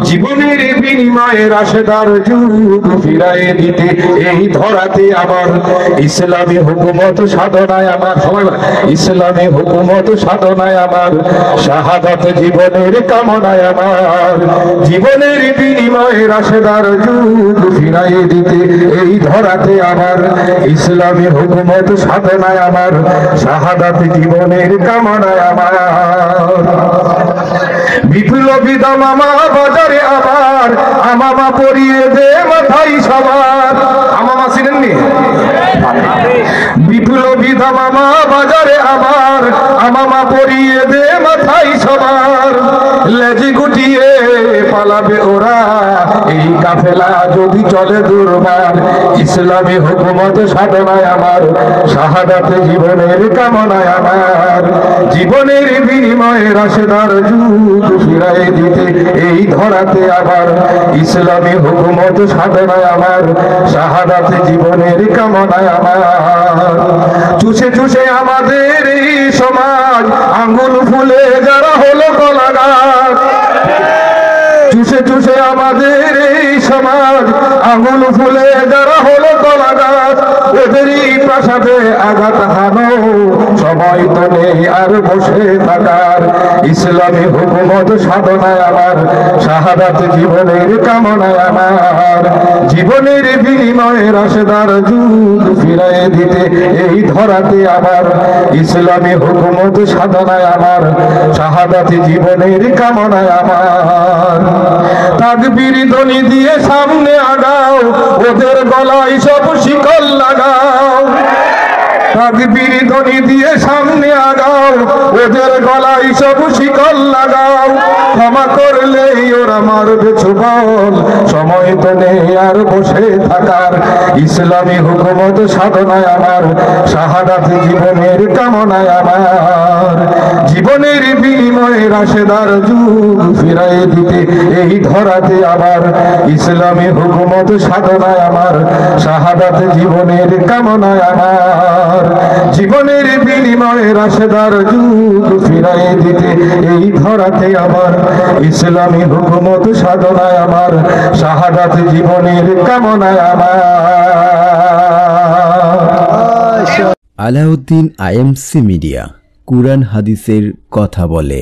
জীবনের বিনিময়ে রাশেদার যুগ ফিরায়ে দিতে এই ধরাতে আমার ইসলামী হুকুমত সাধনায় আমার সবাই ইসলামী হুকুমত সাধনায় আমার শাহাদাত জীবনের কামনায় আমার জীবনের বিনিময়ে রাশেদার যুগ ফিরায়ে দিতে এই ধরাতে আমার ইসলামী হুকুমত সাধনায় আমার শাহাদাত জীবনের কামনায় আমার বিপ্লবী দামামা বাজারে আবার আমামা পরিয়ে দে মাথায় সবার আমামা চিনেননি বিপ্লবী দামামা বাজারে আবার আমামা পরিয়ে দে মাথায় সবার লেজি গুটিয়ে পালাবে ওরা এই কাফেলা যদি চলে দুর্বার ইসলামী হুকুমত সাধনায় আমার শাহাদাত জীবনের কামনায় আমার জীবনের বিনিময়ে রাশেদার যুগ ফিরায়ে দিতে এই ধরাতে আবার ইসলামী হুকুমত সাধনায় আমার শাহাদাত জীবনের কামনায় আমার চুষে চুষে আমাদের এই সমাজ আঙ্গুল ফুলে যারা হলো কলা গাছ চুষে চুষে আমাদের এই সমাজ আঙ্গুল ফুলে যারা হলো কলা গাছ ওদেরই প্রাসাদে আঘাত হানো সময় তো নেই আর বসে থাকার ইসলামী হুকুমত সাধনায় আমার শাহাদাত জীবনের কামনায় আমার জীবনের বিনিময়ে রাশেদার যুগ ফিরায়ে দিতে এই ধরাতে আমার ইসলামী হুকুমত সাধনায় আমার শাহাদাত জীবনের কামনায় আমার তাকবীর ধ্বনি দিয়ে সামনে আগাও ওদের গলায় সব শিকল লাগাও তাকবীর ধ্বনি দিয়ে সামনে আগাও ওদের গলায় সব শিকল লাগাও ক্ষমা করলেই ওরা মারবে ছোবল সময় তো নেই আর বসে থাকার ইসলামী হুকুমত সাধনায় আমার শাহাদাত জীবনের কামনায় আমার জীবনের বিনিময়ে রাশেদার যুগ ফিরায়ে দিতে এই ধরাতে আবার ইসলামী হুকুমত সাধনায় আমার শাহাদাত জীবনের কামনায় আমার জীবনের বিনিময়ে রাশেদার যুগ ফিরায়ে দিতে এই ধরাতে আবার ইসলামী হুকুমত সাধনায় আমার শাহাদাত জীবনের কামনায় আমার। আলাউদ্দিন আইএমসি মিডিয়া, কুরআন হাদিসের কথা বলে।